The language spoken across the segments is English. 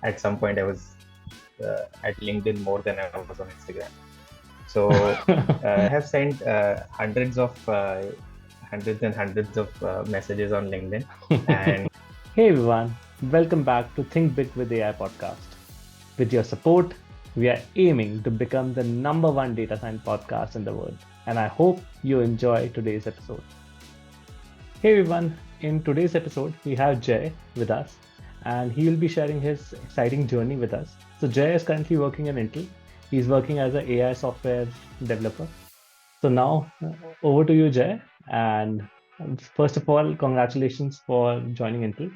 at some point I was at LinkedIn more than I was on Instagram. So I have sent hundreds and hundreds of messages on LinkedIn, and Hey everyone, welcome back to Think Big with AI podcast. With your support, we are aiming to become the number one data science podcast in the world. And I hope you enjoy today's episode. Hey everyone, in today's episode, we have Jay with us, and he will be sharing his exciting journey with us. So, Jay is currently working at Intel. He's working as an AI software developer. So, now over to you, Jay. And first of all, congratulations for joining Intel.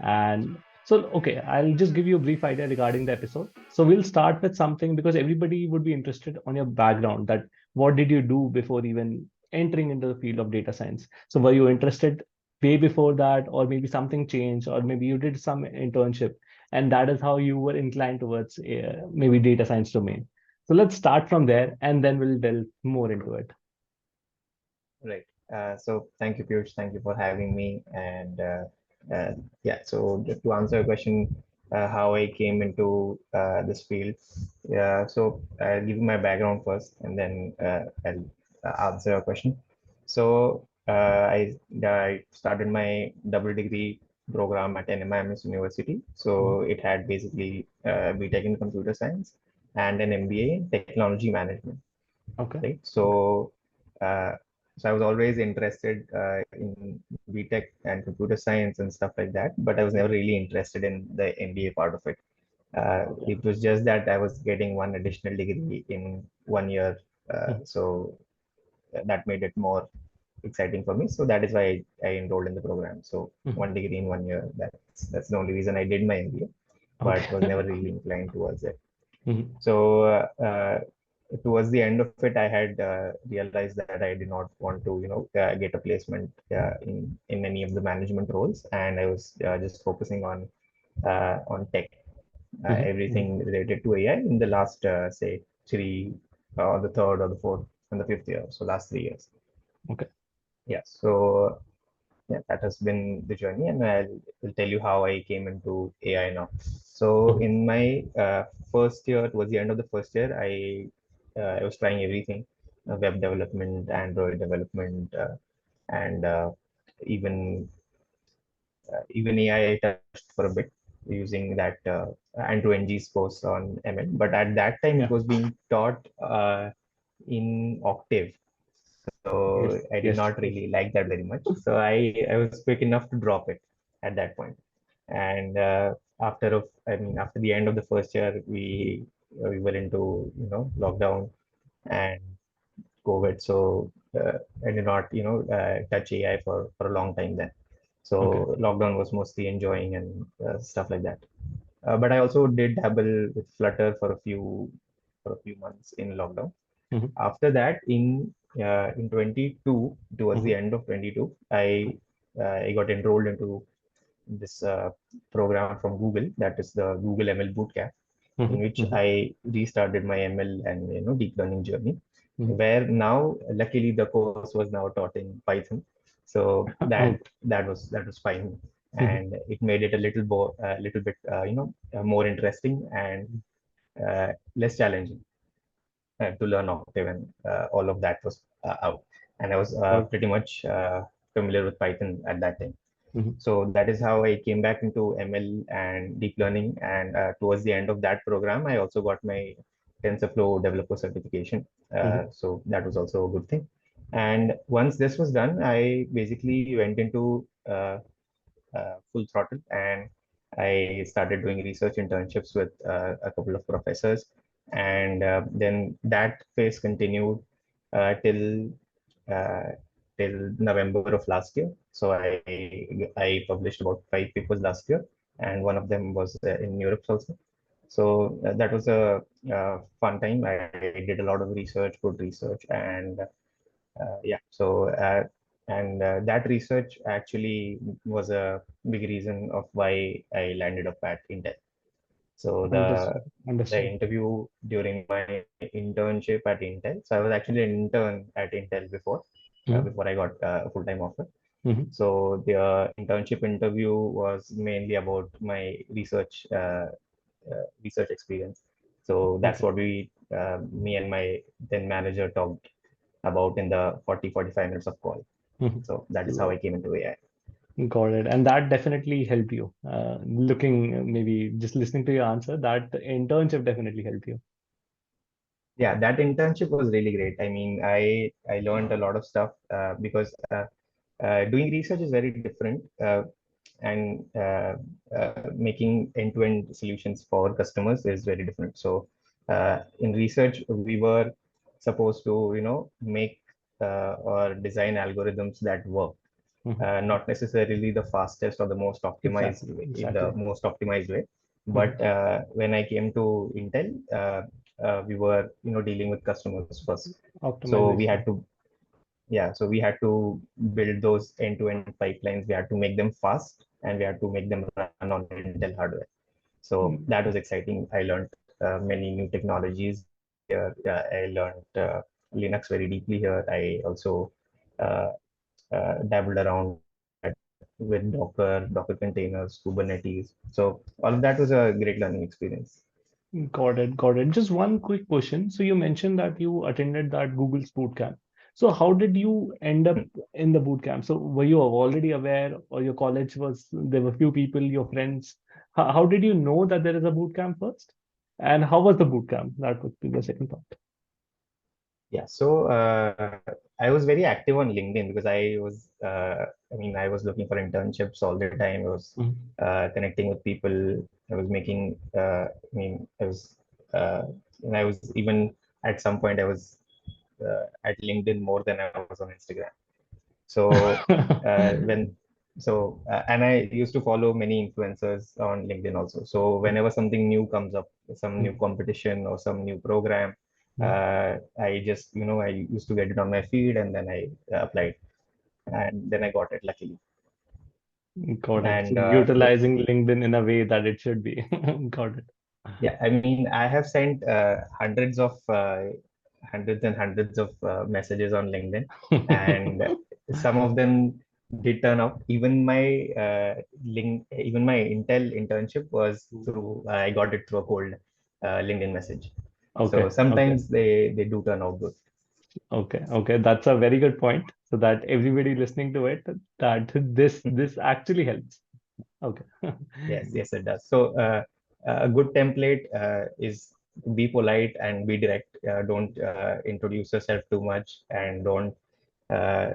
And so, okay, I'll just give you a brief idea regarding the episode. So, we'll start with something because everybody would be interested on your background that what did you do before even entering into the field of data science? So, were you interested way before that, or maybe something changed, or maybe you did some internship, and that is how you were inclined towards maybe data science domain? So, let's start from there and then we'll delve more into it. right. So thank you, Piyush. Thank you for having me. And yeah, so just to answer your question, how I came into this field. Yeah, so I'll give you my background first, and then I'll answer your question. So I started my double degree program at NMIMS University. Mhm. So it had basically BTech in computer science and an MBA in technology management, Okay. right? Okay. Uh, so I was always interested in BTech and computer science and stuff like that, but I was never really interested in the MBA part of it. Okay. It was just that I was getting one additional degree in 1 year, Mhm. so that made it more exciting for me. So that is why I enrolled in the program. So Mhm. one degree in 1 year. That's the only reason I did my MBA, but was Okay. never really inclined towards it. Mhm. So towards the end of it, I had realized that I did not want to, get a placement in any of the management roles, and I was just focusing on tech, Mhm. Mhm. everything related to AI in the last say three, or the third, or the fourth, and the fifth year. So last 3 years. Okay. Yeah. So yeah, that has been the journey, and will tell you how I came into AI now. So Mhm. in my first year, towards the end of the first year, I was trying everything: web development, Android development, and even AI I touched for a bit using that N2NG's course on ML. But at that time, it Yeah. was being taught in Octave. So Yes. I did Yes. not Yes. really like that very much. So I was quick enough to drop it at that point. And after the end of the first year, we were into lockdown and COVID. So I did not touch AI for a long time then. Okay. So lockdown was mostly enjoying and stuff like that. But I also did dabble with Flutter for a few months in lockdown. Mhm. After that, in 22, towards the Mhm. end of 22, I got enrolled into this program from Google, that is the Google ML Bootcamp, in Mhm. which Mhm. I restarted my ML and deep learning journey. Mhm. Where now, luckily, the course was now taught in Python, so that Oh. that was fine, Mhm. and it made it a little bit more interesting and less challenging to learn Octave, and all of that was out. And I was Okay. pretty much familiar with Python at that time. Mhm. So that is how I came back into ML and deep learning. And towards the end of that program, I also got my TensorFlow developer certification. Mhm. So that was also a good thing. And once this was done, I basically went into full throttle, and I started doing research internships with a couple of professors. And then that phase continued uh, till uh, till November of last year. So I published about 5 papers last year, and one of them was in Europe also. So that was a fun time. I did a lot of research, good research, and yeah. So and that research actually was a big reason of why I landed up at Intel. So the Understood. the Understood. interview during my internship at Intel. So I was actually an intern at Intel Mhm. before I got a full-time offer. Mhm. So the internship interview was mainly about my research research experience. So that's Okay. what me and my then manager talked about in the 40-45 minutes of call. So that is how I came into AI. Got it. And that definitely helped you. Looking, maybe just listening to your answer, that internship definitely helped you. Yeah, that internship was really great. I mean, I learned a lot of stuff because doing research is very different, and making end-to-end solutions for customers is very different. So in research, we were supposed to, make or design algorithms that work, Mhm. not necessarily the fastest or the most optimized Exactly, way, in the exactly. most optimized way. Mhm. But when I came to Intel, we were, dealing with customers first. So we had Optimization. to, yeah, so we had to build those end-to-end pipelines. We had to make them fast, and we had to make them run on Intel hardware. So Mm. that was exciting. I learned many new technologies here. I learned Linux very deeply here. I also uh, dabbled around with Docker containers, Kubernetes. So all of that was a great learning experience. Got it, got it. Just one quick question. So you mentioned that you attended that Google's boot camp. So how did you end up in the boot camp? So were you already aware, or your college was there were few people, your friends? How did you know that there is a boot camp first? And how was the boot camp? That would be the second part. Yeah, so I was very active on LinkedIn because I mean, I was looking for internships all the time. I was Mhm. connecting with people. I was making, I mean, and I was even at some point, I was at LinkedIn more than I was on Instagram. So when and I used to follow many influencers on LinkedIn also. So whenever something new comes up, some new Mhm. competition or some new program, Mhm. I just, I used to get it on my feed, and then I applied, and then I got it luckily. Got it. So And utilizing LinkedIn in a way that it should be. Got it. yeah, I mean, I have sent hundreds and hundreds of messages on LinkedIn, and some of them did turn out. Even my Intel internship was through. I got it through a cold LinkedIn message. So Okay, okay. sometimes they do turn out good. Okay, okay, that's a very good point. So that everybody listening to it, that this actually helps. Okay. Yes, yes, it does. So a good template is be polite and be direct. Don't introduce yourself too much, and uh,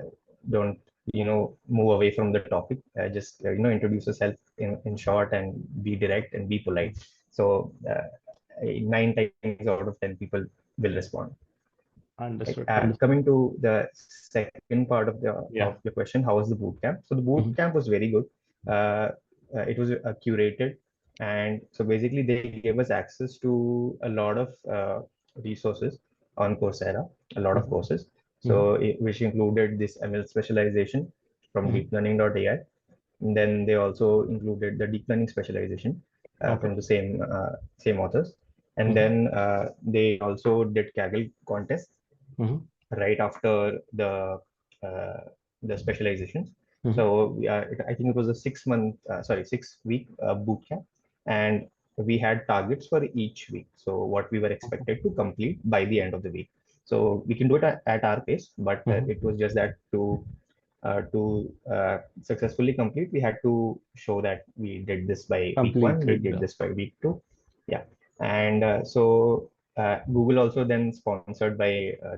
don't move away from the topic. Just introduce yourself in short, and be direct and be polite. So 9 times out of 10 people will respond. Right. Understood. Coming to the second part of your Yeah. question, how was the boot camp? So the boot Mhm. camp was very good. Uh, it was curated, and so basically they gave us access to a lot of resources on Coursera, a lot of Mhm. courses. Mhm. So which included this ML specialization from Mhm. deeplearning.ai. And then they also included the deep learning specialization Okay. from the same authors. And Mhm. then they also did Kaggle contests Mhm. right after uh, the specializations. Mhm. So I think it was a 6 month, 6 week boot camp, and we had targets for each week. So what we were Okay. expected to complete by the end of the week. So we can do it at our pace, but Mhm. it was just that to successfully complete, we had to show that we did this by week one, we Completed did the. this by week two. Yeah. And so Google also then sponsored by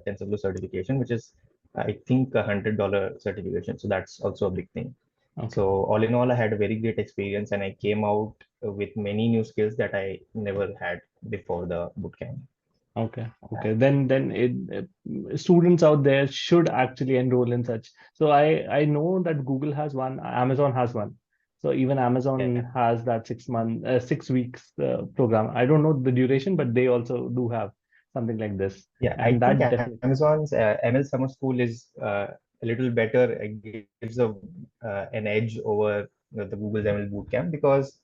TensorFlow certification, which is, I think, $100 certification. So that's also a big thing. Okay. So all in all, I had a very great experience, and I came out with many new skills that I never had before the bootcamp. Okay, Uh, okay. Students out there should actually enroll in such. So I know that Google has one, Amazon has one. So even yeah, Amazon has that 6 month, 6 weeks program. I don't know the duration, but they also do have something like this, yeah. I and think that definitely. Amazon's ML Summer School is a little better. It gives an edge over the Google's ML Bootcamp because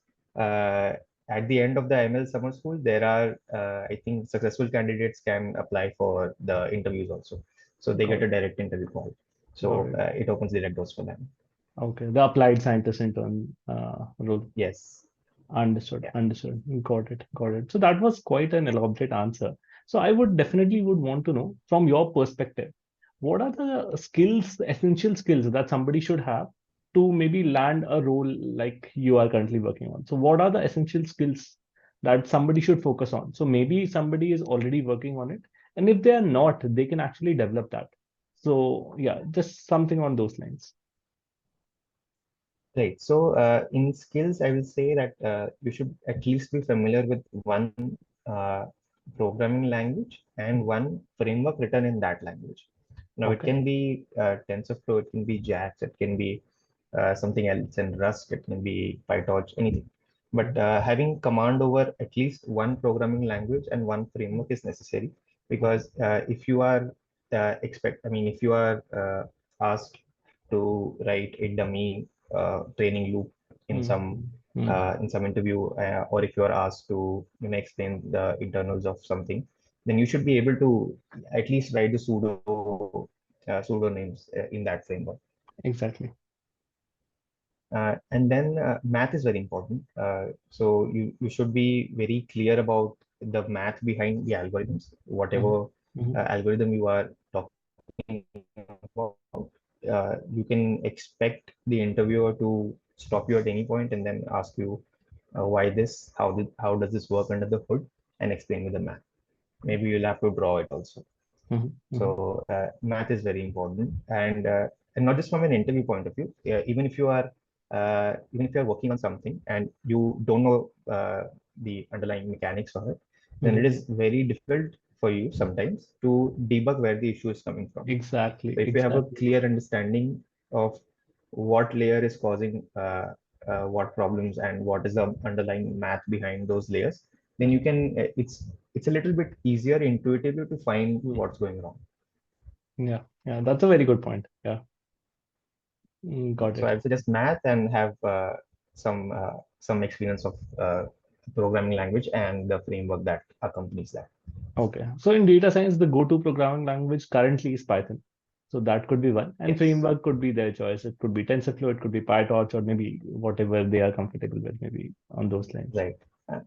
at the end of the ML Summer School, there are I think successful candidates can apply for the interviews also. So they get Got a it, direct interview call. got So it. it opens direct doors for them. Okay, the applied scientist intern role. Yes. Understood. Yeah. Understood. Got it. Got it. So that was quite an elaborate answer. So I would definitely would want to know from your perspective, what are the skills, essential skills that somebody should have to maybe land a role like you are currently working on? So what are the essential skills that somebody should focus on? So maybe somebody is already working on it, and if they are not, they can actually develop that. So yeah, just something on those lines. Right. So, in skills, I will say that you should at least be familiar with one uh, programming language and one framework written in that language. Now, it Okay. can be TensorFlow, it can be JAX, it can be something else in Rust, it can be PyTorch, anything. But Mhm. having command over at least one programming language and one framework is necessary, Okay. because if you are if you are asked to write a dummy training loop in some Mhm. Mhm. interview, or if you are asked to explain the internals of something, then you should be able to at least write the pseudo names in that framework. Exactly. And then math is very important. So you should be very clear about the math behind the algorithms, Mhm. whatever Mhm. algorithm you are talking about. You can expect the interviewer to stop you at any point and then ask you why this, how does this work under the hood, and explain with the math. Maybe you'll have to draw it also. Mhm. Mhm. So math is very important, and not just from an interview point of view. Even if you are working on something and you don't know the underlying mechanics of it, then it Mhm. is very difficult for you sometimes to debug where the issue is coming from. Exactly. So if you have a Exactly. clear understanding of what layer is causing what problems and what is the underlying math behind those layers, then you Mhm. can it's a little bit easier intuitively to find Mhm. what's going wrong. Yeah. Yeah. That's a very good point. Yeah. Got So it. I would suggest math and have some experience of programming language and the framework that accompanies that. Okay. So in data science, the go-to programming language currently is Python. So that could be one. And Yes, framework could be their choice. It could be TensorFlow, it could be PyTorch, or maybe whatever they are comfortable with, maybe on those lines. right. Uh,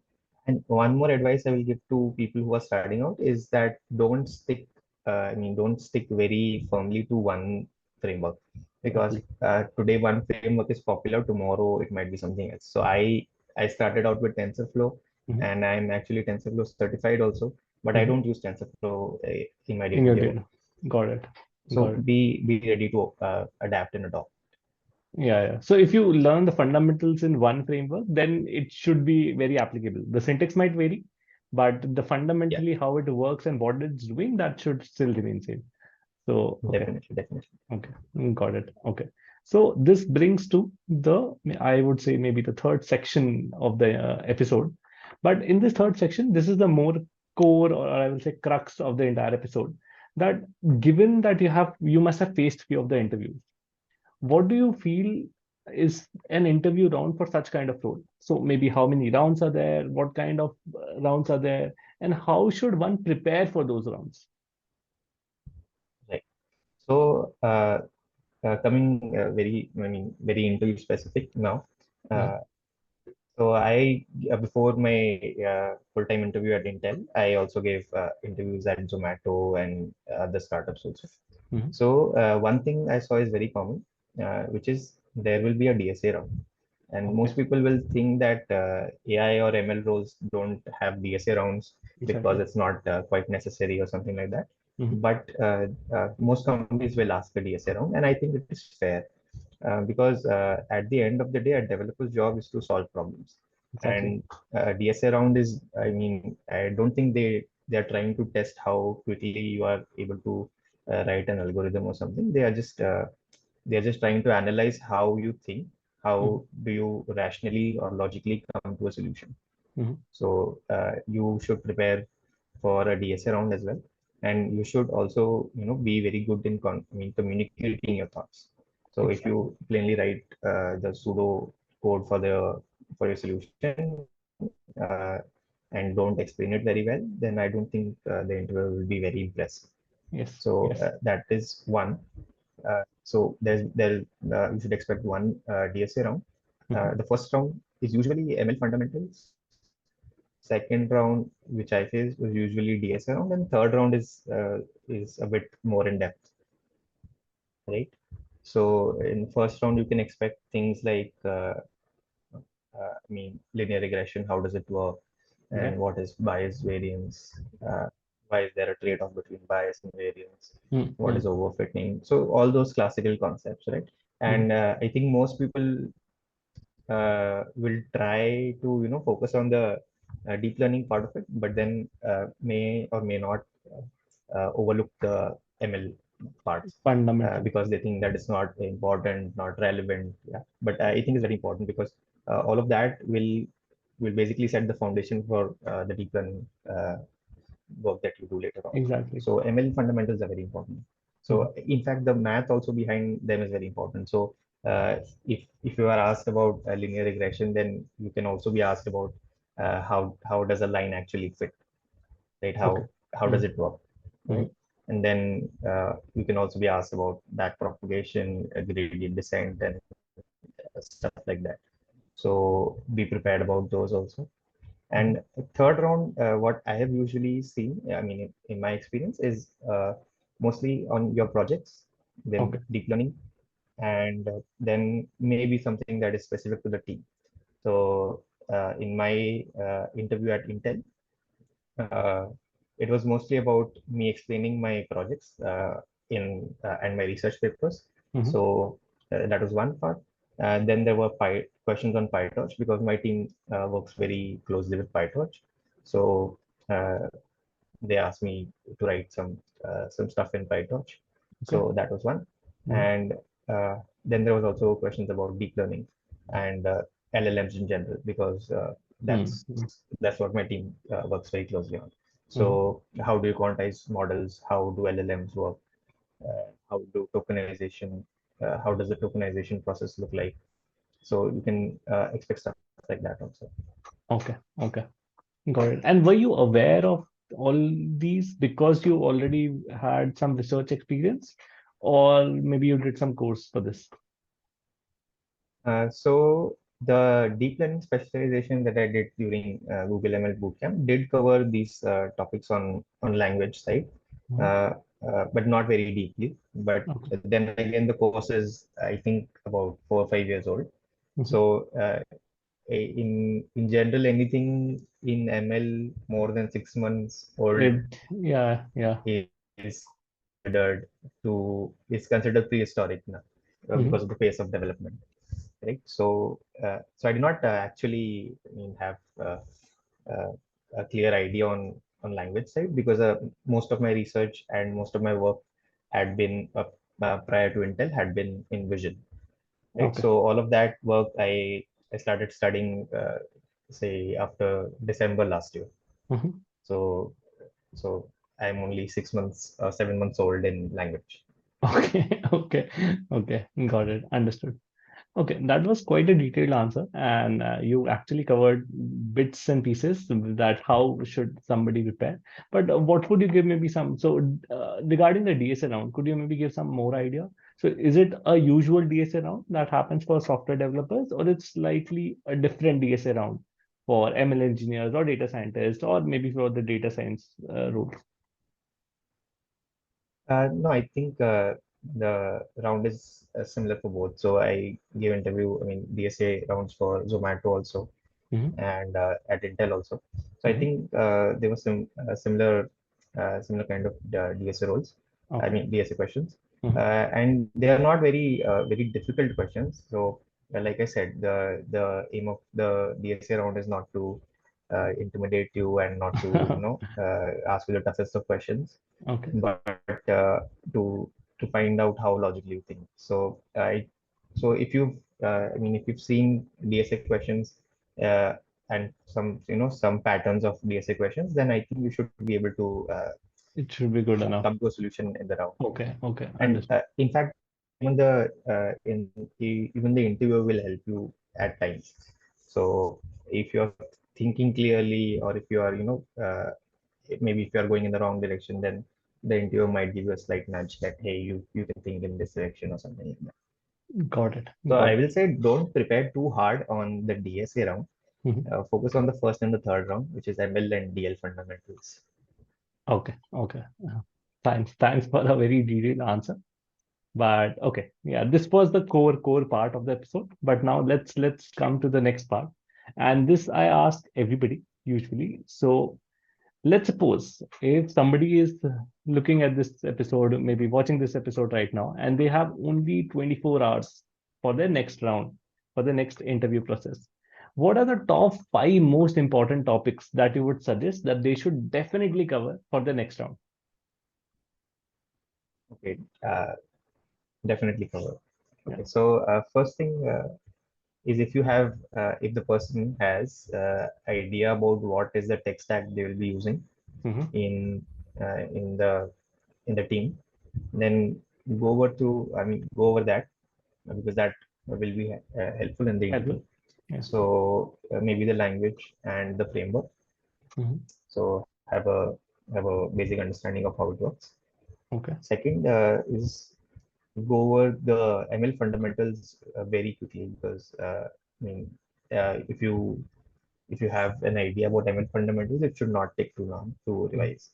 and one more advice I will give to people who are starting out is that don't stick very firmly to one framework, because Exactly. today one framework is popular, tomorrow it might be something else. So I started out with TensorFlow, Mhm. and I'm actually TensorFlow certified also, but I Mhm. don't use TensorFlow in my In your day-to-day work. data. Got it. So Got it. be ready to adapt and adopt. Yeah, yeah. So if you learn the fundamentals in one framework, then it should be very applicable. The syntax might vary, but the Yeah, fundamentally how it works and what it's doing, that should still remain same. So, okay, definitely, definitely. okay, got it. Okay. So this brings to the, I would say maybe the third section of the episode. But in this third section, this is the more core, or I will say crux of the entire episode. That given that you must have faced few of the interviews, what do you feel is an interview round for such kind of role? So maybe how many rounds are there? What kind of rounds are there? And how should one prepare for those rounds? Right. So coming very interview specific now. Mhm. Uh, so before my full-time interview at Intel, I also gave interviews at Zomato and other startups also. Mhm. So one thing I saw is very common, which is there will be a DSA round. And Okay, most people will think that AI or ML roles don't have DSA rounds because exactly. it's not quite necessary or something like that. Mhm. But most companies will ask a DSA round, and I think it is fair, because at the end of the day, a developer's job is to solve problems. Exactly. And DSA round is, I mean, I don't think they are trying to test how quickly you are able to write an algorithm or something. They are just trying to analyze how you think, Mhm. how do you rationally or logically come to a solution. Mhm. So you should prepare for a DSA round as well, and you should also be very good in communicating your thoughts. So if you Exactly. plainly write the pseudo code for your solution, and don't explain it very well, then I don't think the interviewer will be very impressed. Yes. So Yes. that is one. So you should expect one DSA round. Mhm. The first round. is usually ML fundamentals. Second round, which I faced, was usually DS round, and third round is a bit more in depth, right? So in first round, you can expect things like linear regression. How does it work? Okay. And what is bias variance? Uh, why is there a trade-off between bias and variance? What Mm-hmm. is overfitting? So all those classical concepts, right? And I think most people will try to focus on the deep learning part of it, but then may or may not overlook the ML parts Fundamental. because they think that it's not important, not relevant. Yeah, but I think it's very important because all of that will basically set the foundation for the deep learning work that you do later on. Exactly. So ML fundamentals are very important. Mm-hmm. So in fact, the math also behind them is very important. So uh, if you are asked about linear regression, then you can also be asked about how does a line actually fit, right? Okay. How does it work, Mm-hmm. right? And then you can also be asked about back propagation, gradient descent, and stuff like that. So be prepared about those also. And Mm-hmm. third round, what I have usually seen, I mean, in my experience, is mostly on your projects, then Okay. deep learning, and then maybe something that is specific to the team. So in my interview at Intel, uh, it was mostly about me explaining my projects in and my research papers. Mm-hmm. So that was one part. Then there were questions on PyTorch because my team works very closely with PyTorch. So uh, they asked me to write some stuff in PyTorch. Okay. So that was one. Mm-hmm. And then there was also questions about deep learning and LLMs in general because Mm-hmm. that's what my team works very closely on. Mm-hmm. So how do you quantize models? How do LLMs work? How do tokenization? How does the tokenization process look like? So you can expect stuff like that also. Okay. Okay. Got it. And were you aware of all these because you already had some research experience, or maybe you did some course for this? So the deep learning specialization that I did during Google ML Bootcamp did cover these topics on language side, Mhm. uh, but not very deeply. But Okay. then again, the course is I think about 4 or 5 years old. Mhm. So in general, anything in ML more than 6 months old Yeah, yeah. is is considered prehistoric now Mhm. because of the pace of development, right? So I did not actually have uh, a clear idea on language side because most of my research and most of my work had been prior to Intel had been in vision, right? Okay. So all of that work I started studying say after December last year. Mhm. So so I'm only 6 months 7 months old in language. Okay. Okay. Okay. Got it. Understood. Okay, that was quite a detailed answer, and you actually covered bits and pieces that how should somebody prepare. But what would you give maybe some? So regarding the DSA round, could you maybe give some more idea? So is it a usual DSA round that happens for software developers, or it's slightly a different DSA round for ML engineers or data scientists, or maybe for the data science roles? No, I think the round is similar for both. So I gave interview, I mean, DSA rounds for Zomato also Mm-hmm. and at Intel also. So I Mm-hmm. think there was some similar kind of DSA roles. I Okay. mean DSA questions, Mm-hmm. and they are not very difficult questions. So like I said, the aim of the DSA round is not to intimidate you and not to ask you the toughest of questions, Okay. but to find out how logically you think. So if you've I mean if you've seen DSA questions uh, and some patterns of DSA questions, then I think you should be able to It should be good enough. come to a solution in the round. Okay. Okay. And Understood. in fact, even even the interviewer will help you at times. So if you're thinking clearly, or if you are maybe if you are going in the wrong direction, then the interviewer might give you a slight nudge that hey, you can think in this direction or something like that. Got it. So Got I it. will say don't prepare too hard on the DSA round. Mhm. Focus on the first and the third round, which is ML and DL fundamentals. Okay. Okay. Thanks. Thanks for a very detailed answer. But okay, yeah, this was the core part of the episode. But now let's come to the next part. And this I ask everybody usually. So let's suppose if somebody is looking at this episode, maybe watching this episode right now, and they have only 24 hours for their next round, for the next interview process. What are the top five most important topics that you would suggest that they should definitely cover for the next round? Okay, definitely cover. Yeah. Okay, so first thing is if the person has idea about what is the tech stack they will be using Mm-hmm. in in the team, then go over that because that will be helpful in the interview. Helpful. Yeah. So maybe the language and the framework. Mm-hmm. So have a basic understanding of how it works. Okay. Second is go over the ML fundamentals very quickly because I mean if you have an idea about ML fundamentals, it should not take too long to Mm-hmm. revise,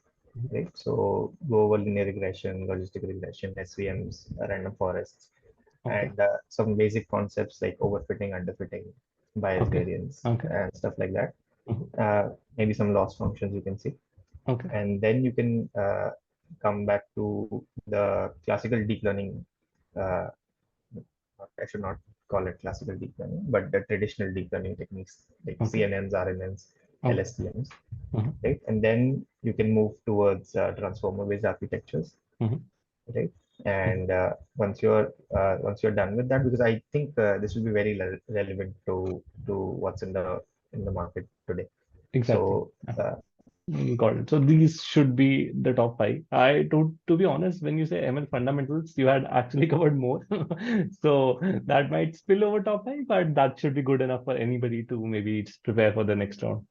right? So go over linear regression, logistic regression, SVMs, random forests, Okay. and some basic concepts like overfitting, underfitting, bias Okay. variance, Okay. and stuff like that. Mhm. Maybe some loss functions you can see, Okay. and then you can come back to the classical deep learning. Uh, I should not call it classical deep learning, but the traditional deep learning techniques like Okay. CNNs, RNNs, Okay. LSTMs, Mhm. right? And then you can move towards transformer-based architectures, Mhm. right? Mhm. And once you're done with that, because I think this will be very relevant to what's in the market today. Exactly. So Yeah. Got it. So these should be the top five. To be honest, when you say ML fundamentals, you had actually covered more. So that might spill over top five, but that should be good enough for anybody to maybe just prepare for the next round.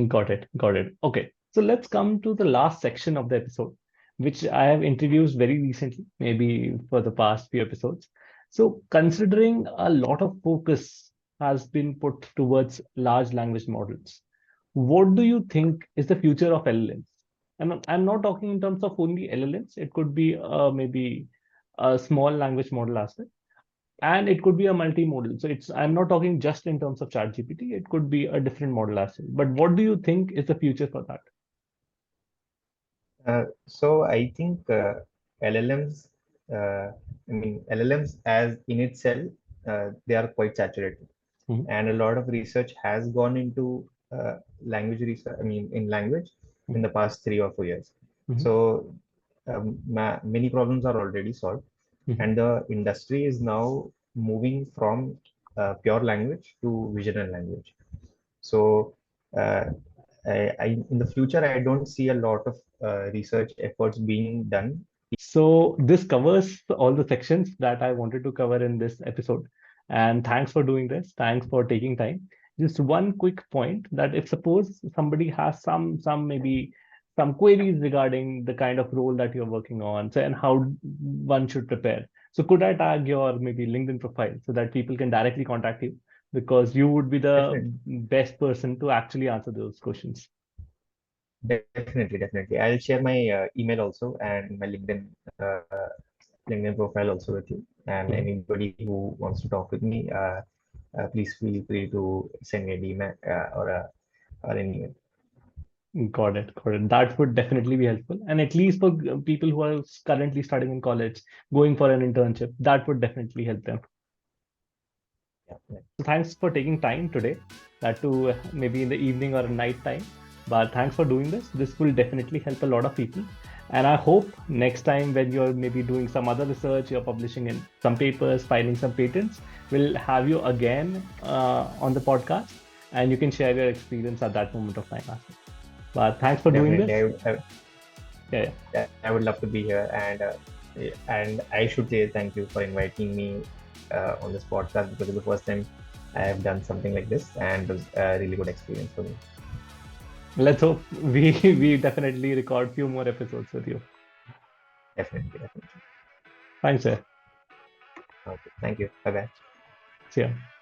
Got it. Got it. Okay. So let's come to the last section of the episode, which I have introduced very recently, maybe for the past few episodes. So, considering a lot of focus has been put towards large language models, what do you think is the future of LLMs? And I'm not talking in terms of only LLMs, it could be maybe a small language model as well, and it could be a multimodal. So it's I'm not talking just in terms of chat GPT, it could be a different model as well. But what do you think is the future for that? so I think LLMs, LLMs as in itself, they are quite saturated, Mhm. and a lot of research has gone into language research. In language in Mhm. the past 3 or 4 years. Mhm. So many problems are already solved, Mhm. and the industry is now moving from pure language to vision and language. So uh, in the future, I don't see a lot of research efforts being done. So this covers all the sections that I wanted to cover in this episode. And thanks for doing this. Thanks for taking time. Just one quick point that if suppose somebody has some maybe some queries regarding the kind of role that you're working on, so and how one should prepare. So could I tag your maybe LinkedIn profile so that people can directly contact you because you would be the Definitely, best person to actually answer those questions. definitely. I'll share my email also and my LinkedIn profile also with you. And Mhm. anybody who wants to talk with me, please feel free to send me an email or an email. Got it. Got it. That would definitely be helpful. And at least for people who are currently studying in college, going for an internship, that would definitely help them. Yeah, yeah. So thanks for taking time today, that too maybe in the evening or night time. But thanks for doing this. This will definitely help a lot of people. And I hope next time when you're maybe doing some other research, you're publishing in some papers, filing some patents, we'll have you again on the podcast and you can share your experience at that moment of time as well. But thanks for doing Definitely. this. Yeah, yeah. I would love to be here, and I should say thank you for inviting me on this podcast because it's the first time I have done something like this, and it was a really good experience for me. Let's hope we we definitely record few more episodes with you. Definitely, definitely. Thanks, sir. Okay. Thank you. Bye bye. See you.